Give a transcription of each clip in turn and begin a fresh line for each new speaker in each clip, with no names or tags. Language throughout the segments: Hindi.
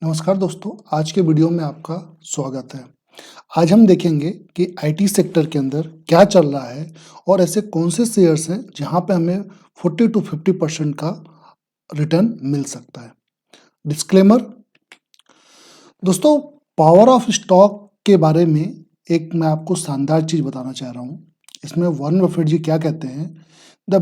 नमस्कार दोस्तों, आज के वीडियो में आपका स्वागत है। आज हम देखेंगे कि आईटी सेक्टर के अंदर क्या चल रहा है और ऐसे कौन से शेयर्स हैं जहां पे हमें 40 टू 50% का रिटर्न मिल सकता है। डिस्क्लेमर दोस्तों, पावर ऑफ स्टॉक के बारे में एक मैं आपको शानदार चीज बताना चाह रहा हूँ। इसमें वॉरेन बफेट जी क्या कहते हैं, the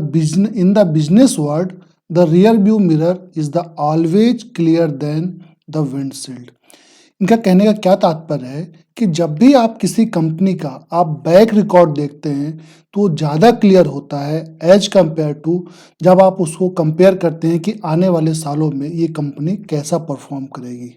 business world the rear view mirror is the always clear than the windshield. इनका कहने का क्या तात्पर्य है कि जब भी आप किसी कंपनी का आप बैक रिकॉर्ड देखते हैं तो वो ज़्यादा क्लियर होता है एज कंपेयर टू जब आप उसको कंपेयर करते हैं कि आने वाले सालों में ये कंपनी कैसा परफॉर्म करेगी।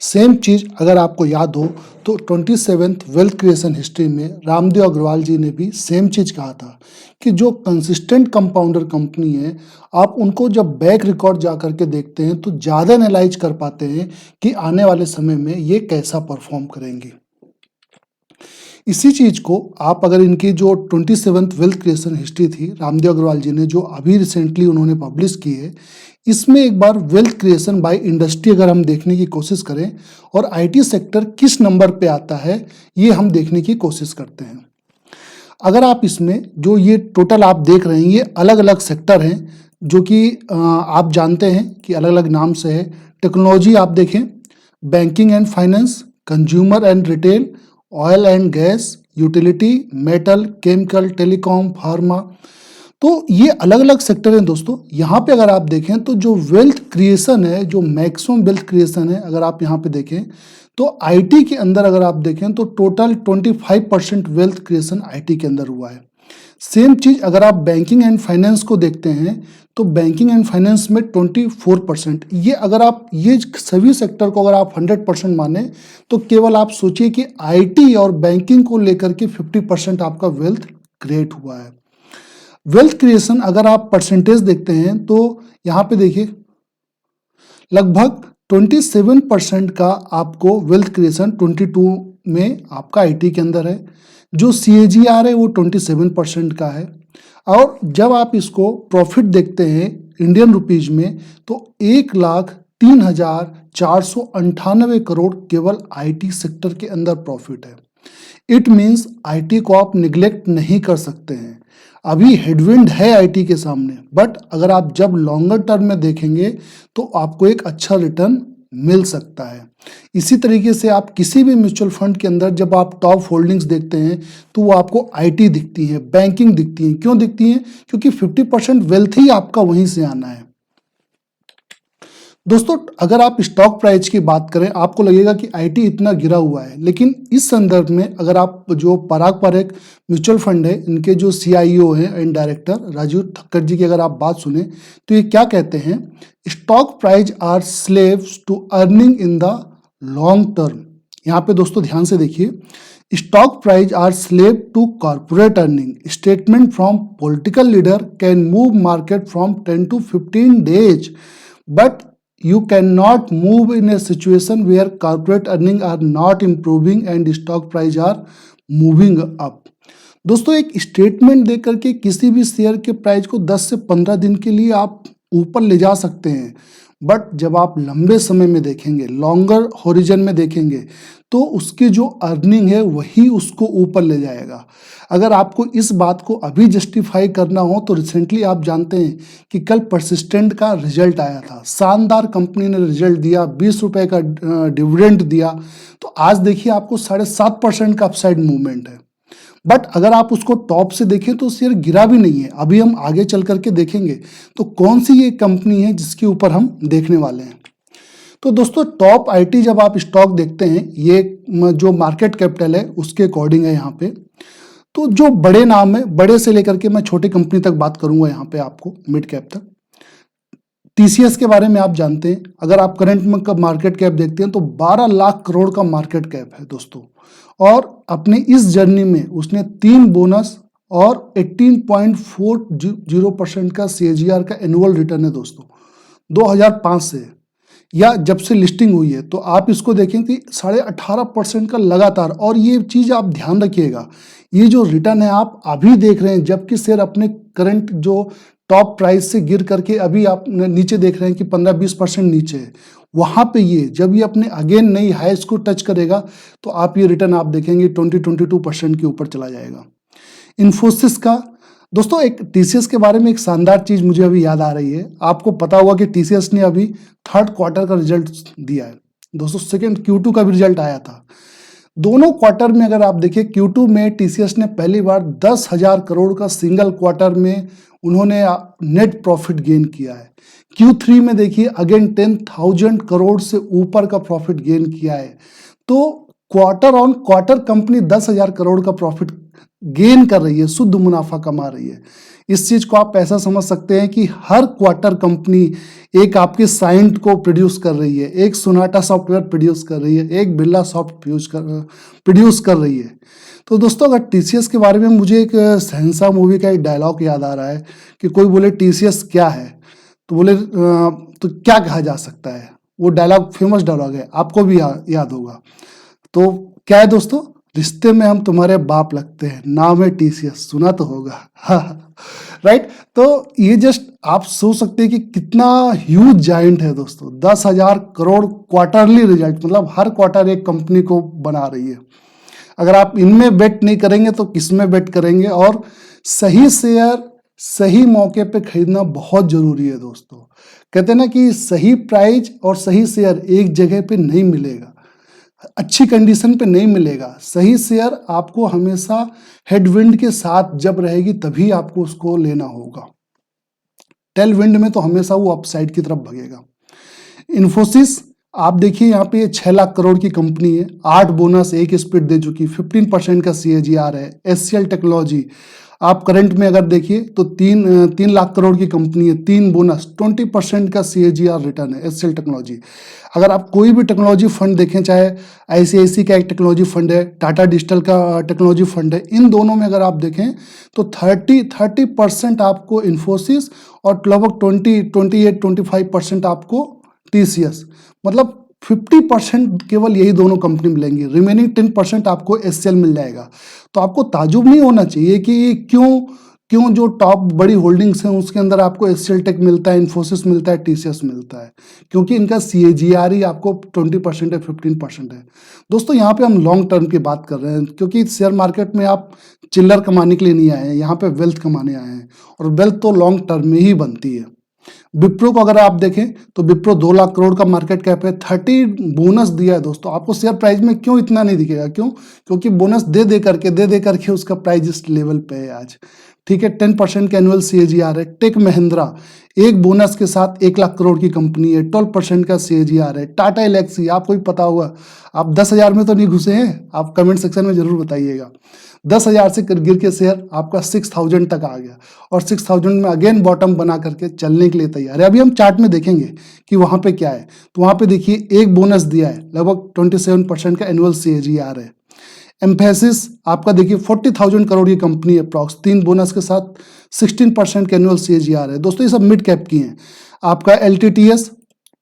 सेम चीज़ अगर आपको याद हो तो 27th वेल्थ क्रिएशन हिस्ट्री में रामदेव अग्रवाल जी ने भी सेम चीज़ कहा था कि जो कंसिस्टेंट कंपाउंडर कंपनी है आप उनको जब बैक रिकॉर्ड जा करके देखते हैं तो ज़्यादा एनालाइज कर पाते हैं कि आने वाले समय में ये कैसा परफॉर्म करेंगे। इसी चीज को आप अगर इनकी जो 27th वेल्थ क्रिएशन हिस्ट्री थी रामदेव अग्रवाल जी ने जो अभी रिसेंटली उन्होंने पब्लिश की है, इसमें एक बार वेल्थ क्रिएशन बाय इंडस्ट्री अगर हम देखने की कोशिश करें और आईटी सेक्टर किस नंबर पे आता है ये हम देखने की कोशिश करते हैं। अगर आप इसमें जो ये टोटल आप देख रहे हैं ये अलग अलग सेक्टर हैं जो कि आप जानते हैं कि अलग अलग नाम से है। टेक्नोलॉजी आप देखें, banking and finance, consumer and retail, oil and gas, utility, metal, chemical, telecom, pharma. तो ये अलग अलग सेक्टर हैं दोस्तों। यहाँ पे अगर आप देखें तो जो वेल्थ क्रिएशन है, जो मैक्सिमम वेल्थ क्रिएशन है, अगर आप यहाँ पे देखें तो आईटी के अंदर अगर आप देखें तो टोटल 25% वेल्थ क्रिएशन आईटी के अंदर हुआ है। सेम चीज अगर आप बैंकिंग एंड फाइनेंस को देखते हैं तो बैंकिंग एंड फाइनेंस में 24%। ये अगर आप ये सभी सेक्टर को अगर आप 100% माने तो केवल आप सोचिए कि आईटी और बैंकिंग को लेकर के 50% आपका वेल्थ क्रिएट हुआ है। वेल्थ क्रिएशन अगर आप परसेंटेज देखते हैं तो यहाँ पे देखिए लगभग 27% का आपको वेल्थ क्रिएशन 22 में आपका आईटी के अंदर है। जो CAGR है वो 27% का है। और जब आप इसको प्रॉफिट देखते हैं इंडियन रुपीज में तो 1,03,498 करोड़ केवल आईटी सेक्टर के अंदर प्रॉफिट है। इट मीन्स आईटी को आप निग्लेक्ट नहीं कर सकते हैं। अभी हेडविंड है आईटी के सामने, बट अगर आप जब लॉन्गर टर्म में देखेंगे तो आपको एक अच्छा रिटर्न मिल सकता है। इसी तरीके से आप किसी भी म्यूचुअल फंड के अंदर जब आप टॉप होल्डिंग्स देखते हैं तो वो आपको आईटी दिखती है, बैंकिंग दिखती है। क्यों दिखती है? क्योंकि 50% वेल्थ ही आपका वहीं से आना है। दोस्तों, अगर आप स्टॉक प्राइस की बात करें आपको लगेगा कि आईटी इतना गिरा हुआ है, लेकिन इस संदर्भ में अगर आप जो पराग पारेख म्यूचुअल फंड है इनके जो CIO हैं एंड डायरेक्टर राजीव ठक्कर जी की अगर आप बात सुने तो ये क्या कहते हैं, stock price are slaves to earning in the long term. यहाँ पे दोस्तों ध्यान से देखिए, stock price are slave to corporate earning. Statement from political leader can move market from 10 to 15 days, but you cannot move in a situation where corporate earnings are not improving and stock price are moving up। दोस्तों, एक स्टेटमेंट दे करके किसी भी शेयर के प्राइस को 10 से 15 दिन के लिए आप ऊपर ले जा सकते हैं, बट जब आप लंबे समय में देखेंगे, लॉन्गर होरिजन में देखेंगे तो उसकी जो अर्निंग है वही उसको ऊपर ले जाएगा। अगर आपको इस बात को अभी जस्टिफाई करना हो तो रिसेंटली आप जानते हैं कि कल परसिस्टेंट का रिजल्ट आया था, शानदार कंपनी ने रिजल्ट दिया, 20 रुपए का डिविडेंड दिया। तो आज देखिए आपको 7.5% का अपसाइड मूवमेंट है। बट अगर आप उसको टॉप से देखें तो शेयर गिरा भी नहीं है। अभी हम आगे चल करके देखेंगे तो कौन सी ये कंपनी है जिसके ऊपर हम देखने वाले हैं। तो दोस्तों, टॉप आईटी जब आप स्टॉक देखते हैं ये जो मार्केट कैपिटल है उसके अकॉर्डिंग है। यहाँ पे तो जो बड़े नाम है, बड़े से लेकर के मैं छोटे कंपनी तक बात करूंगा, यहाँ पे आपको मिड कैप तक। TCS के बारे में आप जानते हैं, अगर आप करंट में मार्केट कैप देखते हैं तो 12 लाख करोड़ का मार्केट कैप है दोस्तों। और अपने इस जर्नी में उसने 3 बोनस और 18.40% का CAGR का एनुअल रिटर्न है दोस्तों 2005 से, या जब से लिस्टिंग हुई है। तो आप इसको देखें कि 18.5% का लगातार। और ये चीज आप ध्यान रखिएगा, ये जो रिटर्न है आप अभी देख रहे हैं जबकि शेयर अपने करंट जो टॉप प्राइस से गिर करके अभी आप नीचे देख रहे हैं कि 15-20% नीचे है, वहां पे ये जब ये अपने अगेन नई हाइस को टच करेगा तो आप ये रिटर्न आप देखेंगे 20-22% के ऊपर चला जाएगा। इन्फोसिस का दोस्तों, एक टीसीएस के बारे में एक शानदार चीज मुझे अभी याद आ रही है। आपको पता होगा कि टीसीएस ने अभी थर्ड क्वार्टर का रिजल्ट दिया है दोस्तों, सेकंड Q2 का भी रिजल्ट आया था। दोनों क्वार्टर में अगर आप देखिए, Q2 में टीसीएस ने पहली बार 10,000 करोड़ का सिंगल क्वार्टर में उन्होंने नेट प्रॉफिट गेन किया है। Q3 में देखिए अगेन 10,000 करोड़ से ऊपर का प्रॉफिट गेन किया है। तो quarter on quarter company 10,000 crore का प्रॉफिट गेन कर रही है, शुद्ध मुनाफा कमा रही है। इस चीज को आप ऐसा समझ सकते हैं कि हर क्वार्टर कंपनी एक आपके साइंट को प्रोड्यूस कर रही है, एक सोनाटा सॉफ्टवेयर प्रोड्यूस कर रही है, एक बिरला सॉफ्ट प्रोड्यूस कर रही है। तो दोस्तों, अगर टीसीएस के बारे में मुझे एक शहंशाह मूवी का एक डायलॉग याद आ रहा है कि कोई बोले टीसीएस क्या है, तो बोले तो क्या कहा जा सकता है। वो डायलॉग फेमस डायलॉग है, आपको भी याद होगा। तो क्या है दोस्तों, रिश्ते में हम तुम्हारे बाप लगते हैं, नाम है टीसीएस, सुना तो होगा। राइट। तो ये जस्ट आप सोच सकते हैं कि कितना ह्यूज जायंट है दोस्तों। 10,000 करोड़ क्वार्टरली रिजल्ट, मतलब हर क्वार्टर एक कंपनी को बना रही है। अगर आप इनमें बेट नहीं करेंगे तो किसमें बेट करेंगे। और सही शेयर सही मौके पे खरीदना बहुत जरूरी है दोस्तों। कहते हैं ना कि सही प्राइस और सही शेयर एक जगह पे नहीं मिलेगा, अच्छी कंडीशन पे नहीं मिलेगा। सही शेयर आपको हमेशा हेडविंड के साथ जब रहेगी तभी आपको उसको लेना होगा। टेल विंड में तो हमेशा वो अपसाइड की तरफ भगेगा। इन्फोसिस आप देखिए, यहाँ पे 6 लाख करोड़ की कंपनी है, 8 बोनस, 1 स्प्लिट दे चुकी, 15% का CAGR है। एचसीएल टेक्नोलॉजी आप करंट में अगर देखिए तो 3 लाख करोड़ की कंपनी है, 3 बोनस, 20% का CAGR रिटर्न है एचसीएल टेक्नोलॉजी। अगर आप कोई भी टेक्नोलॉजी फंड देखें, चाहे ICICI का एक टेक्नोलॉजी फंड है, टाटा डिजिटल का टेक्नोलॉजी फंड है, इन दोनों में अगर आप देखें तो 30% आपको इन्फोसिस और लगभग 28-25% आपको TCS, मतलब 50% केवल यही दोनों कंपनी मिलेंगी। रिमेनिंग 10% आपको HCL मिल जाएगा। तो आपको ताजुब नहीं होना चाहिए कि क्यों जो टॉप बड़ी होल्डिंग्स हैं उसके अंदर आपको HCL टेक मिलता है, इन्फोसिस मिलता है, TCS मिलता है, क्योंकि इनका CAGR ही आपको 20% है, 15% है। दोस्तों, यहाँ पे हम लॉन्ग टर्म की बात कर रहे हैं, क्योंकि शेयर मार्केट में आप चिल्लर कमाने के लिए नहीं आए हैं, यहाँ पे वेल्थ कमाने आए हैं, और वेल्थ तो लॉन्ग टर्म में ही बनती है। विप्रो को अगर आप देखें तो विप्रो 2 लाख करोड़ का मार्केट कैप है, 30 बोनस दिया है दोस्तों। आपको शेयर प्राइस में क्यों इतना नहीं दिखेगा, क्योंकि बोनस दे दे करके उसका प्राइस इस लेवल पे है आज। ठीक है, 10% का एनुअल CAGR है। टेक महिंद्रा एक बोनस के साथ 1 लाख करोड़ की कंपनी है, 12% का CAGR है। टाटा एलेक्सी आपको भी पता होगा, आप 10,000 में तो नहीं घुसे हैं, आप कमेंट सेक्शन में जरूर बताइएगा। 10,000 से गिर के शेयर आपका 6,000 तक आ गया, और 6,000 में अगेन बॉटम बना करके चलने के लिए तैयार है। अभी हम चार्ट में देखेंगे कि वहां पे क्या है। तो वहां पे देखिए एक बोनस दिया है, लगभग 27% का एनुअल CAGR है। एम्फेसिस आपका देखिए 40,000 करोड़ की कंपनी है, अप्रॉक्स 3 बोनस के साथ 16% का एनुअल CAGR है। दोस्तों, ये सब मिड कैप की हैं। आपका LTTS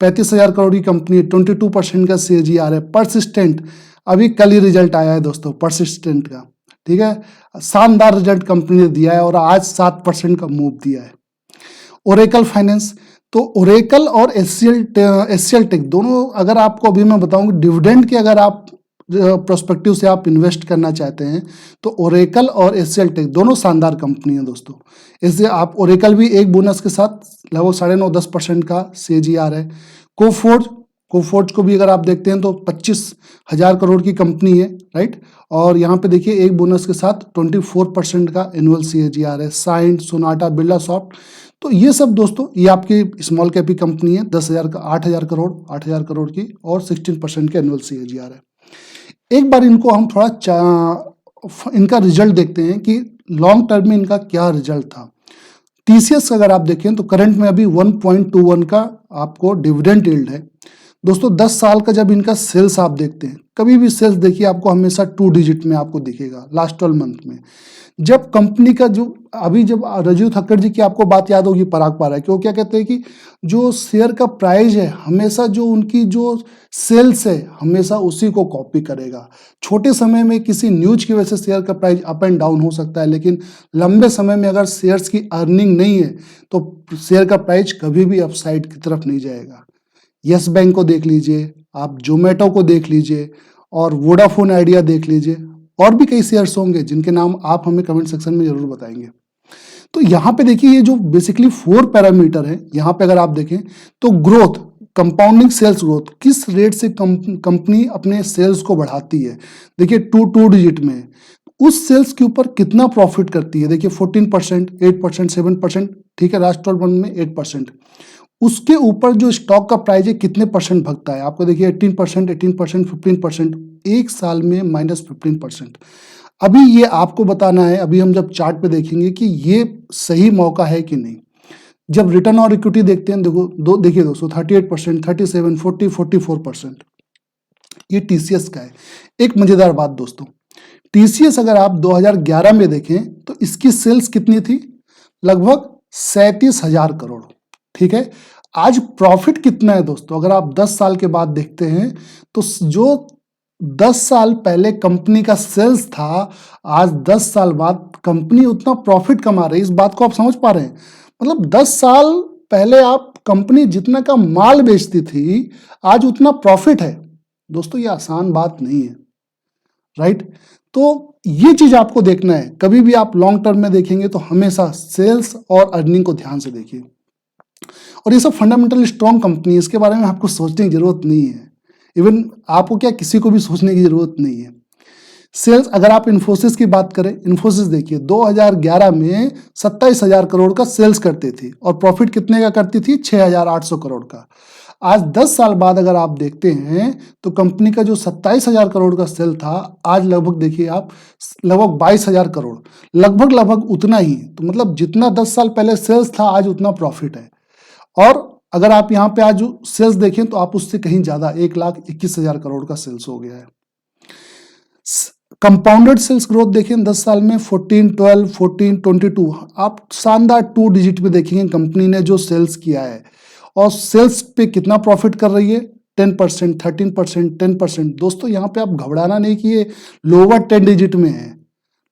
35,000 करोड़ की कंपनी है, 22% का CAGR है। परसिस्टेंट अभी कल ही रिजल्ट आया है दोस्तों, परसिस्टेंट का, ठीक है, शानदार रिजल्ट कंपनी ने दिया है और आज 7% का मूव दिया है। ओरेकल फाइनेंस, तो ओरेकल और HCL टेक दोनों, अगर आपको अभी मैं बताऊंगा डिविडेंड के, अगर आप प्रोस्पेक्टिव से आप इन्वेस्ट करना चाहते हैं तो ओरेकल और HCL टेक दोनों शानदार कंपनी है दोस्तों। इससे आप ओरेकल भी एक बोनस के साथ लगभग 9.5-10% का CAGR है। कोफोर्ज को भी अगर आप देखते हैं तो 25,000 करोड़ की कंपनी है, राइट, और यहाँ पे देखिए एक बोनस के साथ 24% का एनुअल CAGR है। साइंट, सोनाटा, बिरला सॉफ्ट, तो ये सब दोस्तों ये आपकी स्मॉल कैप की कंपनी है। 8,000 करोड़ की, और 16% के एनुअल CAGR है। एक बार इनको हम थोड़ा इनका रिजल्ट देखते हैं कि लॉन्ग टर्म में इनका क्या रिजल्ट था। TCS अगर आप देखें तो करंट में अभी 1.21 का आपको डिविडेंड यील्ड है। दोस्तों 10 साल का जब इनका सेल्स आप देखते हैं, कभी भी सेल्स देखिए आपको हमेशा 2 डिजिट में आपको दिखेगा लास्ट 12 मंथ में। जब कंपनी का जो अभी जब राजीव थक्कड़ जी की आपको बात याद होगी पराग पारा की, वो क्या कहते हैं कि जो शेयर का प्राइस है हमेशा जो उनकी जो सेल्स है हमेशा उसी को कॉपी करेगा। छोटे समय में किसी न्यूज की वजह से शेयर का प्राइस अप एंड डाउन हो सकता है, लेकिन लंबे समय में अगर शेयर्स की अर्निंग नहीं है तो शेयर का प्राइस कभी भी अपसाइड की तरफ नहीं जाएगा। यस बैंक को देख लीजिए, आप जोमेटो को देख लीजिए और वोडाफोन आइडिया देख लीजिए, और भी कई शेयर्स होंगे जिनके नाम आप हमें कमेंट सेक्शन में जरूर बताएंगे। तो यहाँ पे देखिए ये जो बेसिकली 4 पैरामीटर है, यहाँ पे अगर आप देखें तो ग्रोथ, कंपाउंडिंग सेल्स ग्रोथ, किस रेट से कंपनी अपने सेल्स को बढ़ाती है। देखिए 2 डिजिट में उस सेल्स के ऊपर कितना प्रॉफिट करती है। देखिए 14%, 8%, 7%, ठीक है, लास्ट 12 मंथ में 8%। उसके ऊपर जो स्टॉक का प्राइस है कितने परसेंट भगता है, आपको देखिए 18%, 18%, 15%, एक साल में -15%। अभी ये आपको बताना है, अभी हम जब चार्ट पे देखेंगे कि ये सही मौका है कि नहीं। जब रिटर्न और इक्विटी देखते हैं, देखिए दोस्तों 38%, 37, 40, 44%, ये टीसीएस का है। एक मजेदार बात दोस्तों, टीसीएस अगर आप 2011 में देखें तो इसकी सेल्स कितनी थी, लगभग 37,000 करोड़, ठीक है। आज प्रॉफिट कितना है दोस्तों, अगर आप 10 साल के बाद देखते हैं तो जो 10 साल पहले कंपनी का सेल्स था, आज 10 साल बाद कंपनी उतना प्रॉफिट कमा रही है। इस बात को आप समझ पा रहे हैं, मतलब 10 साल पहले आप कंपनी जितना का माल बेचती थी, आज उतना प्रॉफिट है। दोस्तों ये आसान बात नहीं है, राइट। तो ये चीज आपको देखना है, कभी भी आप लॉन्ग टर्म में देखेंगे तो हमेशा सेल्स और अर्निंग को ध्यान से देखिए। और ये सब फंडामेंटल स्ट्रॉन्ग कंपनी है, इसके बारे में आपको सोचने की जरूरत नहीं है। इवन आपको क्या, किसी को भी सोचने की जरूरत नहीं है। सेल्स अगर आप इन्फोसिस की बात करें, इन्फोसिस देखिए 2011 में 27,000 करोड़ का सेल्स करती थी और प्रॉफिट कितने का करती थी, 6,800 करोड़ का। आज 10 साल बाद अगर आप देखते हैं तो कंपनी का जो 27,000 करोड़ का सेल था, आज लगभग देखिए आप लगभग 22,000 करोड़, लगभग उतना ही। तो मतलब जितना 10 साल पहले सेल्स था, आज उतना प्रॉफिट है। और अगर आप यहाँ पे आज सेल्स देखें तो आप उससे कहीं ज्यादा 1,21,000 करोड़ का सेल्स हो गया है। कंपाउंडेड सेल्स ग्रोथ देखें 10 साल में 14, 12, 14, 22, आप शानदार 2 डिजिट में देखेंगे कंपनी ने जो सेल्स किया है। और सेल्स पे कितना प्रॉफिट कर रही है, 10%, 13%, 10%। दोस्तों यहाँ पे आप घबराना नहीं कि ये लोअर 10 डिजिट में है,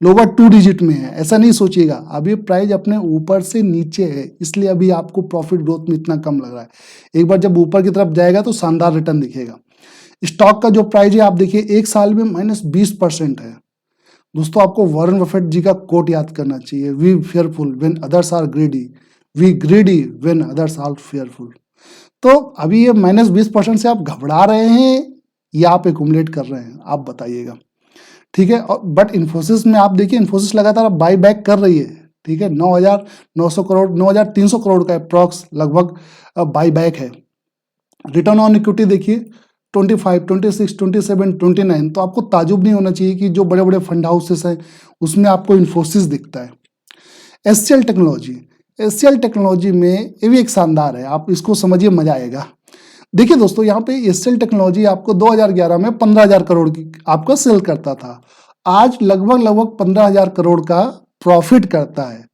लोअर 2 डिजिट में है, ऐसा नहीं सोचिएगा। अभी प्राइस अपने ऊपर से नीचे है, इसलिए अभी आपको प्रॉफिट ग्रोथ में इतना कम लग रहा है। एक बार जब ऊपर की तरफ जाएगा तो शानदार रिटर्न दिखेगा। स्टॉक का जो प्राइस है आप देखिए एक साल में -20% है। दोस्तों आपको वॉरेन बफेट जी का कोट याद करना चाहिए, we fearful when others are greedy, we greedy when others are fearful. तो अभी ये -20% से आप घबरा रहे हैं या आप एक्यूमुलेट कर रहे हैं, आप बताइएगा, ठीक है। और बट इन्फोसिस में आप देखिए, इन्फोसिस लगातार बाई बैक कर रही है, ठीक है। 9,900 करोड़, 9,300 करोड़ का अप्रॉक्स लगभग बाई बैक है। रिटर्न ऑन इक्विटी देखिए 25, 26, 27, 29। तो आपको ताजुब नहीं होना चाहिए कि जो बड़े बड़े फंड हाउसेस हैं उसमें आपको इन्फोसिस दिखता है। एचसीएल टेक्नोलॉजी, एचसीएल टेक्नोलॉजी में ये भी एक शानदार है, आप इसको समझिए, मजा आएगा। देखिए दोस्तों यहाँ पे एचसीएल टेक्नोलॉजी आपको 2011 में 15,000 करोड़ की आपका सेल करता था, आज लगभग 15,000 करोड़ का प्रॉफिट करता है।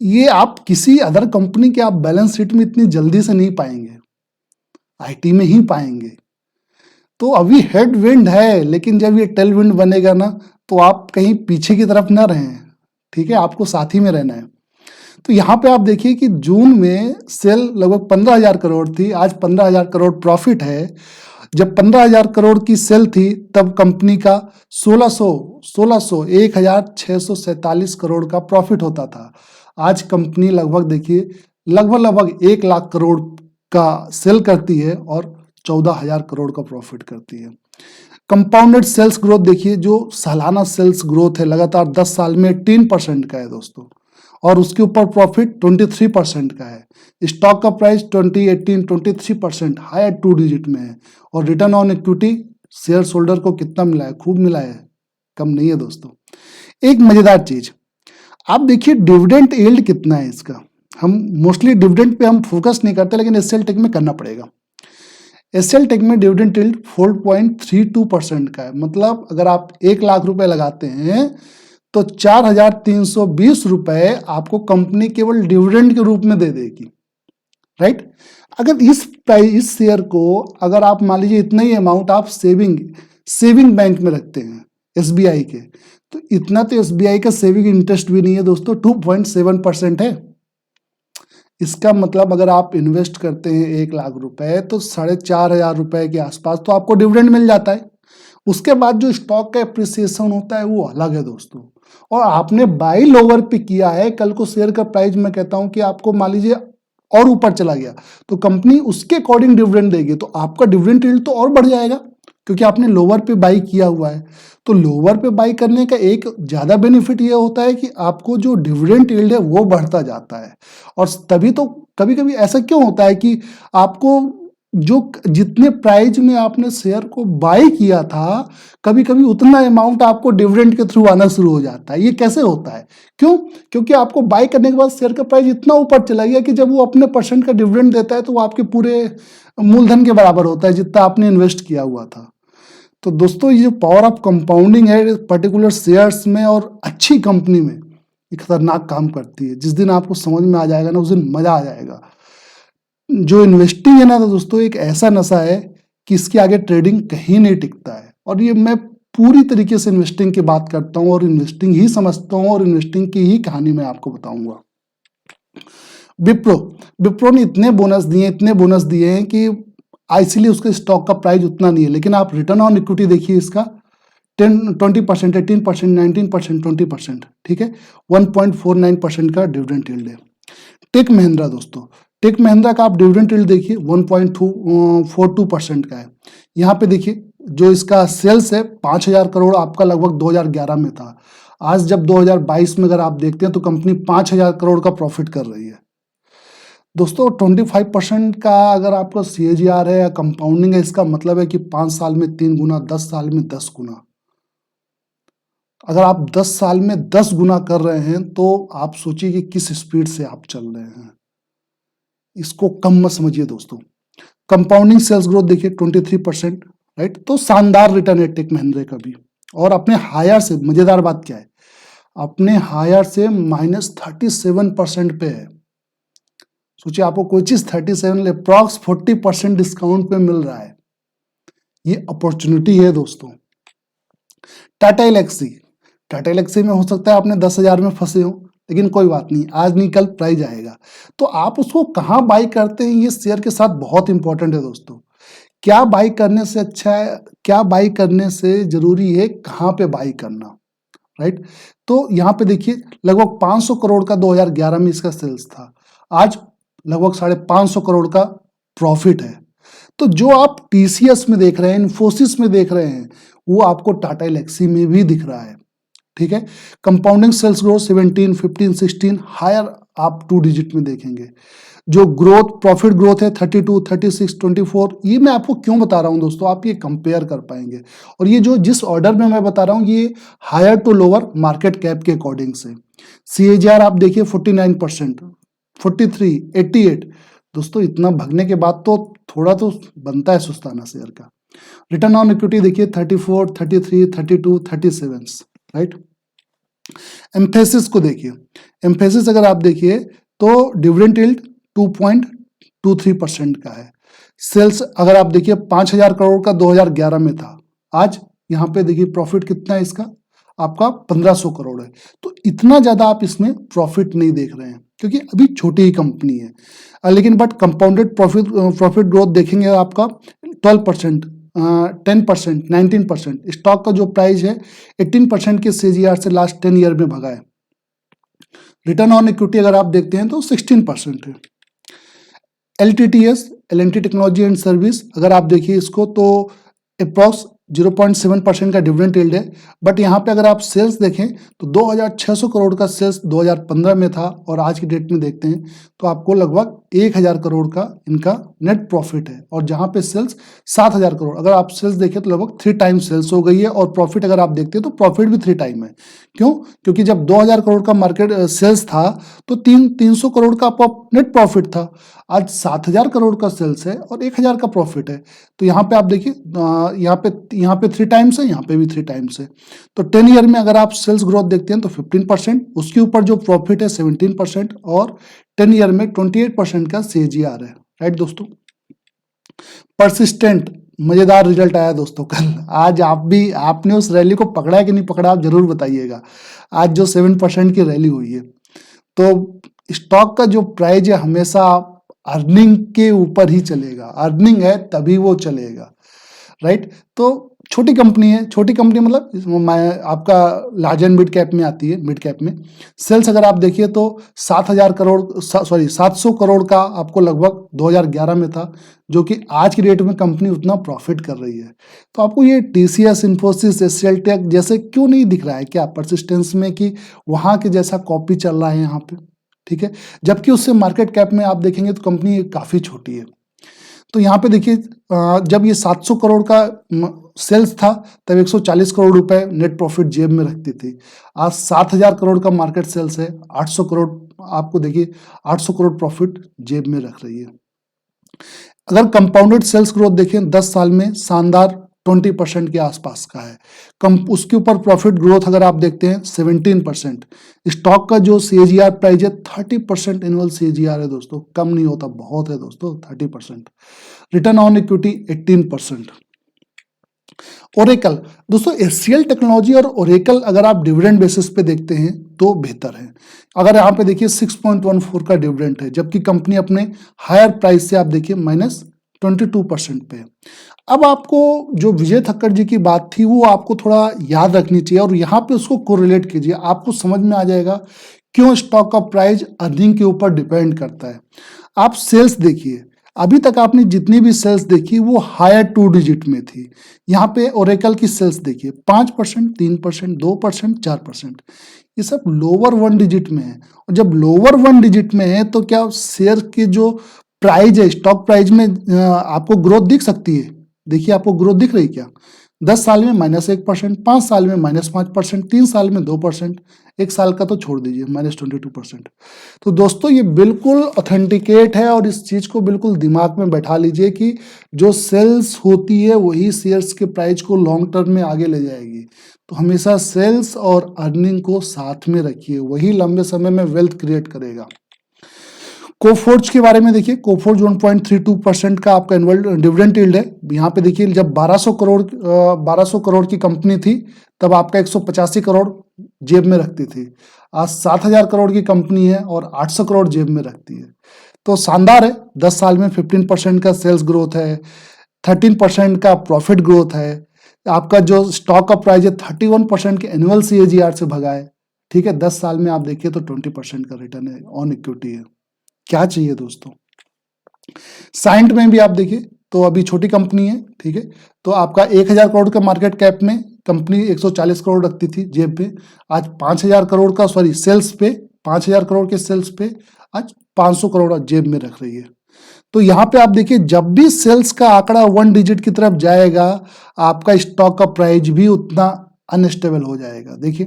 ये आप किसी अदर कंपनी के आप बैलेंस शीट में इतनी जल्दी से नहीं पाएंगे, आईटी में ही पाएंगे। तो अभी हेड विंड है, लेकिन जब ये टेल विंड बनेगा ना तो आप कहीं पीछे की तरफ ना रहें, ठीक है, आपको साथ ही में रहना है। तो यहाँ पे आप देखिए कि जून में सेल लगभग 15,000 करोड़ थी, आज 15,000 करोड़ प्रॉफिट है। जब 15,000 करोड़ की सेल थी तब कंपनी का 1,647 करोड़ का प्रॉफिट होता था। आज कंपनी लगभग देखिए लगभग 1 लाख करोड़ का सेल करती है और 14,000 करोड़ का प्रॉफिट करती है। कंपाउंडेड सेल्स ग्रोथ देखिए, जो सालाना सेल्स ग्रोथ है लगातार 10 साल में 18% का है दोस्तों, और उसके ऊपर प्रॉफिट 23% का है। स्टॉक का प्राइस 2018 23% हायर 2 डिजिट में है। और return on equity share holder को कितना मिला है, खूब मिला है, कम नहीं है दोस्तों। एक मजेदार चीज आप देखिए, डिविडेंड यील्ड कितना है इसका। हम मोस्टली डिविडेंड पे हम फोकस नहीं करते, लेकिन एचसीएल टेक में करना पड़ेगा। एसएल टेक में डिविडेंड यील्ड 4.32% का है। मतलब अगर आप 1 लाख रुपए लगाते हैं तो 4,320 रुपए आपको कंपनी केवल डिविडेंड के रूप में दे देगी, राइट। अगर इस शेयर को अगर आप मान लीजिए इतना ही अमाउंट आप सेविंग बैंक में रखते हैं एसबीआई के, तो इतना तो एसबीआई का सेविंग इंटरेस्ट भी नहीं है दोस्तों, 2.7% है। इसका मतलब अगर आप इन्वेस्ट करते हैं 1 लाख रुपए तो 4,500 रुपए के आसपास तो आपको डिविडेंड मिल जाता है। उसके बाद जो स्टॉक का एप्रिसिएशन होता है वो अलग है दोस्तों। और आपने बाई लोअर पे किया है, कल को शेयर का प्राइस मैं कहता हूं कि आपको मान लीजिए और ऊपर चला गया तो कंपनी उसके अकॉर्डिंग डिविडेंड देगी, तो आपका डिविडेंड यील्ड तो और बढ़ जाएगा क्योंकि आपने लोअर पे बाई किया हुआ है। तो लोअर पे बाई करने का एक ज्यादा बेनिफिट ये होता है कि आपको जो डिविडेंड यील्ड है वो बढ़ता जाता है। और तभी तो कभी कभी ऐसा क्यों होता है कि आपको जो जितने प्राइस में आपने शेयर को बाई किया था कभी कभी उतना अमाउंट आपको डिविडेंड के थ्रू आना शुरू हो जाता है। ये कैसे होता है? क्यों? क्योंकि आपको बाई करने के बाद शेयर का प्राइस इतना ऊपर चला गया कि जब वो अपने परसेंट का डिविडेंड देता है तो वो आपके पूरे मूलधन के बराबर होता है जितना आपने इन्वेस्ट किया हुआ था। तो दोस्तों ये जो पावर ऑफ कंपाउंडिंग है पर्टिकुलर शेयर्स में और अच्छी कंपनी में, ये खतरनाक काम करती है। जिस दिन आपको समझ में आ जाएगा ना उस दिन मजा आ जाएगा। जो इन्वेस्टिंग है ना तो दोस्तों एक ऐसा नशा है कि इसके आगे ट्रेडिंग कहीं नहीं टिकता है। और ये मैं पूरी तरीके से इन्वेस्टिंग की बात करता हूँ और इन्वेस्टिंग ही समझता हूँ और इन्वेस्टिंग की ही कहानी मैं आपको बताऊंगा। विप्रो ने इतने बोनस दिए हैं कि इसीलिए उसके स्टॉक का प्राइस उतना नहीं है। लेकिन आप रिटर्न ऑन इक्विटी देखिए इसका 20%, 18%, 19%, 20%, ठीक है। 1.49% का डिविडेंड यील्ड है। टेक महिंद्रा दोस्तों, टेक महिंद्रा का आप डिविडेंड यील्ड देखिए 1.42% का है। यहाँ पे देखिए जो इसका सेल्स है 5,000 करोड़ आपका लगभग 2011 में था। आज जब 2022 में अगर आप देखते हैं तो कंपनी 5,000 करोड़ का प्रॉफिट कर रही है। दोस्तों 25% का अगर आपका CAGR है या कंपाउंडिंग है, इसका मतलब है कि 5 साल में 3 गुना, 10 साल में 10 गुना। अगर आप 10 साल में 10 गुना कर रहे हैं तो आप सोचिए कि किस स्पीड से आप चल रहे हैं। इसको कम मत समझिए दोस्तों। कंपाउंडिंग सेल्स ग्रोथ देखिए 23%, राइट। तो शानदार रिटर्न है टेक महिंद्रा का भी। और अपने हायर से मजेदार बात क्या है, अपने हायर से -37% पे है। सोचिए आपको कोई चीज 37 अप्रॉक्स 40% डिस्काउंट पे मिल रहा है। ये अपॉर्चुनिटी है दोस्तों। टाटा एलेक्सी में हो सकता है आपने 10,000 में फंसे हो, लेकिन कोई बात नहीं, आज नहीं कल प्राइस आएगा। तो आप उसको कहाँ बाई करते हैं ये शेयर के साथ बहुत इंपॉर्टेंट है दोस्तों। क्या बाई करने से अच्छा है, क्या बाई करने से जरूरी है, कहाँ पे बाई करना, राइट। तो यहाँ पे देखिए लगभग 500 करोड़ का 2011 में इसका सेल्स था, आज लगभग 550 करोड़ का प्रॉफिट है। तो जो आप TCS में देख रहे हैं, इन्फोसिस में देख रहे हैं, वो आपको टाटा एलेक्सी में भी दिख रहा है, ठीक है। कंपाउंडिंग सेल्स ग्रोथ 17, 15, 16, हायर आप 2 डिजिट में देखेंगे। जो ग्रोथ प्रॉफिट ग्रोथ है 32, 36, 24, ये मैं आपको क्यों बता रहा हूं दोस्तों, आप ये कंपेयर कर पाएंगे। और ये जो जिस ऑर्डर में मैं बता रहा हूं ये higher to lower market cap के अकॉर्डिंग से। CAGR आप देखिए 49%, 43, 88। दोस्तों इतना भगने के बाद तो थोड़ा तो बनता है सुस्ताना शेयर का। रिटर्न ऑन इक्विटी देखिए 34, 33, 32, 37, राइट। एम्फेसिस को देखिए, एम्फेसिस अगर आप देखिए तो डिविडेंड यील्ड 2.23% का है। सेल्स अगर आप देखिए 5,000 करोड़ का 2011 में था, आज यहाँ पे देखिए प्रॉफिट कितना है इसका, आपका 1,500 करोड़ है। तो इतना ज्यादा आप इसमें प्रॉफिट नहीं देख रहे हैं क्योंकि अभी छोटी ही कंपनी है। लेकिन बट कंपाउंडेड प्रॉफिट ग्रोथ देखेंगे आपका 12%, 10%, 19%। स्टॉक का जो प्राइस है 18% के CAGR से लास्ट 10 ईयर में भगा है। रिटर्न ऑन इक्विटी अगर आप देखते हैं तो 16% है। LTTS, L&T technology and service, अगर आप देखिए इसको तो अप्रॉक्स 0.7% का डिविडेंड यील्ड है। बट यहाँ पे अगर आप सेल्स देखें तो 2,600 करोड़ का सेल्स 2015 में था और आज की डेट में देखते हैं तो आपको लगभग 1000 करोड़ का इनका नेट प्रॉफिट है और जहां पे सेल्स 7000 करोड़, अगर आप सेल्स देखें तो लगभग 3 टाइम सेल्स हो गई है और प्रॉफिट अगर आप देखते हैं तो प्रॉफिट भी 3 टाइम है। क्यों? क्योंकि जब 2000 करोड़ का मार्केट सेल्स था तो 300 करोड़ का नेट प्रॉफिट था। आज 7000 करोड़ का सेल्स है और 1000 का प्रॉफिट है। तो यहाँ पे आप देखिए यहाँ पे 3 टाइम्स है, यहाँ पे भी 3 टाइम्स है। तो 10 ईयर में अगर आप सेल्स ग्रोथ देखते हैं तो 15%, उसके ऊपर जो प्रॉफिट है 17% और 10 ईयर में 28% का CAGR है। राइट दोस्तों, परसिस्टेंट मजेदार रिजल्ट आया दोस्तों कल। आज आपने उस रैली को पकड़ा है कि नहीं पकड़ा, आप जरूर बताइएगा। आज जो 7% की रैली हुई है, तो स्टॉक का जो प्राइस है हमेशा अर्निंग के ऊपर ही चलेगा, अर्निंग है तभी वो चलेगा। राइट, तो छोटी कंपनी है, छोटी कंपनी मतलब आपका लार्ज एंड मिड कैप में आती है। मिड कैप में सेल्स अगर आप देखिए तो 700 करोड़ का आपको लगभग 2011 में था, जो कि आज की डेट में कंपनी उतना प्रॉफिट कर रही है। तो आपको ये TCS, इन्फोसिस, HCL टेक जैसे क्यों नहीं दिख रहा है क्या परसिस्टेंस में कि वहां के जैसा कॉपी चल रहा है यहाँ पे? ठीक है, जबकि उससे मार्केट कैप में आप देखेंगे तो कंपनी काफी छोटी है। तो यहाँ पे देखिए जब ये 700 करोड़ का सेल्स था तब 140 करोड़ रुपए नेट प्रॉफिट जेब में रखती थी। आज 7000 करोड़ का मार्केट सेल्स है, 800 करोड़ आपको देखिए 800 करोड़ प्रॉफिट जेब में रख रही है। अगर कंपाउंडेड सेल्स ग्रोथ देखें 10 साल में शानदार 20% के आसपास का है। उसके ऊपर प्रॉफिट ग्रोथ अगर आप देखते हैं 17%। स्टॉक का जो CAGR प्राइस है 30% एनुअल CAGR है दोस्तों, कम नहीं होता, बहुत है दोस्तों 30%। Return on equity 18%। ओरेकल दोस्तों, HCL टेक्नोलॉजी और ओरेकल अगर आप डिविडेंड बेसिस पे देखते हैं तो बेहतर है। अगर यहाँ पे देखिए 6.14 का डिविडेंड है, जबकि कंपनी अपने हायर प्राइस से आप देखिए -22% पे है। अब आपको जो विजय थक्कड़ जी की बात थी वो आपको थोड़ा याद रखनी चाहिए और यहाँ पे उसको कोरिलेट कीजिए, आपको समझ में आ जाएगा क्यों स्टॉक का प्राइस अर्निंग के ऊपर डिपेंड करता है। आप सेल्स देखिए, अभी तक आपने जितनी भी सेल्स देखी वो हायर 2 डिजिट में थी। यहाँ पे ओरेकल की सेल्स देखिए 5%, 3%, 2%, 4%, ये सब लोअर 1 डिजिट में है। और जब लोअर 1 डिजिट में है तो क्या शेयर के जो प्राइस है, स्टॉक प्राइस में आपको ग्रोथ दिख सकती है? देखिए आपको ग्रोथ दिख रही क्या? 10 साल में -1%, 5 साल में -5%, 3 साल में 2%, 1 साल का तो छोड़ दीजिए -22%। तो दोस्तों ये बिल्कुल ऑथेंटिकेट है और इस चीज को बिल्कुल दिमाग में बैठा लीजिए कि जो सेल्स होती है वही शेयर्स के प्राइस को लॉन्ग टर्म में आगे ले जाएगी। तो हमेशा सेल्स और अर्निंग को साथ में रखिए, वही लंबे समय में वेल्थ क्रिएट करेगा। कोफोर्ज के बारे में देखिए, कोफोर्ज 1.32% का आपका एनुअल डिविडेंड यील्ड है। यहाँ पे देखिए जब 1200 करोड़ की कंपनी थी तब आपका 185 करोड़ जेब में रखती थी। आज 7000 करोड़ की कंपनी है और 800 करोड़ जेब में रखती है। तो शानदार है, 10 साल में 15% का सेल्स ग्रोथ है, 13% का प्रॉफिट ग्रोथ है। आपका जो स्टॉक का प्राइस है 31% के एनुअल CAGR से भगा है। ठीक है, 10 साल में आप देखिए तो 20% का रिटर्न है ऑन इक्विटी है। क्या चाहिए दोस्तों? साइंट में भी आप देखिए तो अभी छोटी कंपनी है, ठीक है, तो आपका 1000 करोड़ का मार्केट कैप में कंपनी 140 करोड़ रखती थी जेब पे, आज 5000 करोड़ का सेल्स पे 5000 करोड़ के सेल्स पे आज 500 करोड़ जेब में रख रही है। तो यहाँ पे आप देखिए जब भी सेल्स का आंकड़ा 1 डिजिट की तरफ जाएगा आपका स्टॉक का प्राइस भी उतना अनस्टेबल हो जाएगा। देखिए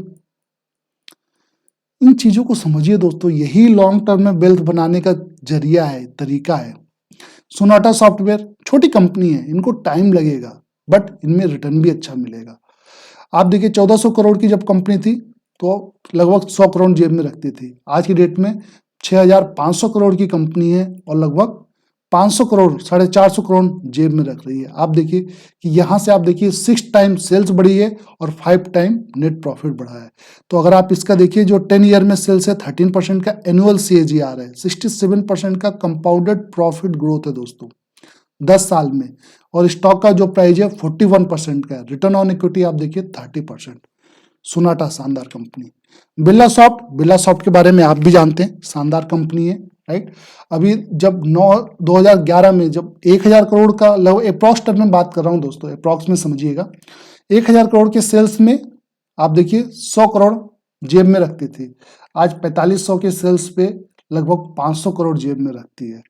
इन चीजों को समझिए दोस्तों, यही लॉन्ग टर्म में वेल्थ बनाने का जरिया है, तरीका है। सोनाटा सॉफ्टवेयर छोटी कंपनी है, इनको टाइम लगेगा बट इनमें रिटर्न भी अच्छा मिलेगा। आप देखिए 1400 करोड़ की जब कंपनी थी तो लगभग 100 करोड़ जेब में रखती थी, आज की डेट में 6500 करोड़ की कंपनी है और लगभग 500 करोड़ 450 करोड़ जेब में रख रही है। आप देखिए कि यहाँ से आप देखिए 6 टाइम सेल्स बढ़ी है और 5 टाइम नेट प्रॉफिट बढ़ा है। तो अगर आप इसका देखिए जो 10 ईयर में सेल्स है 13% का एनुअल CAGR है, 67% का कंपाउंडेड प्रॉफिट ग्रोथ है दोस्तों 10 साल में, और स्टॉक का जो प्राइस है 41% का है। रिटर्न ऑन इक्विटी आप देखिए 30%। सोनाटा शानदार कंपनी। बिरला सॉफ्ट के बारे में आप भी जानते हैं, शानदार कंपनी है, राइट। अभी जब 2011 में जब 1000 करोड़ का लगभग अप्रॉक्स टर्म में बात कर रहा हूं दोस्तों, अप्रॉक्स में समझिएगा, 1000 करोड़ के सेल्स में आप देखिए 100 करोड़ जेब में रखती थी, आज 4500 के सेल्स पे लगभग 500 करोड़ जेब में रखती है।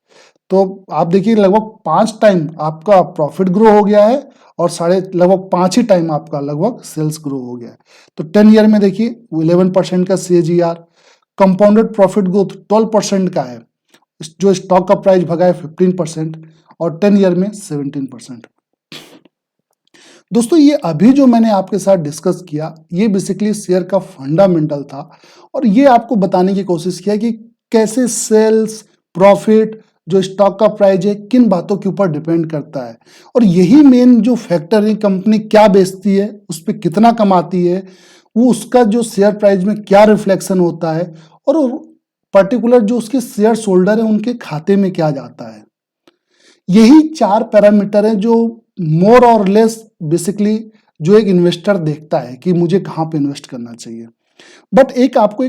तो आप देखिए लगभग 5 टाइम आपका प्रॉफिट ग्रो हो गया है और लगभग 5 ही टाइम आपका लगभग सेल्स ग्रो हो गया है। तो 10 ईयर में देखिए 11% का CAGR, कंपाउंडेड प्रॉफिट ग्रोथ 12% का है, जो स्टॉक का प्राइस भगा है 15% और 10 ईयर में 17%। दोस्तों ये अभी जो मैंने आपके साथ डिस्कस किया ये बेसिकली शेयर का फंडामेंटल था और ये आपको बताने की कोशिश किया कि कैसे सेल्स, प्रॉफिट, जो स्टॉक का प्राइस है किन बातों के ऊपर डिपेंड करता है और यही मेन जो फैक्टर है कंपनी क्या बेचती है, उस पर कितना कमाती है, वो उसका जो शेयर प्राइस में क्या रिफ्लेक्शन होता है और पर्टिकुलर जो उसके शेयर होल्डर है उनके खाते में क्या जाता है। यही 4 पैरामीटर हैं जो मोर और लेस बेसिकली जो एक इन्वेस्टर देखता है कि मुझे कहाँ पे इन्वेस्ट करना चाहिए। बट एक आपको एक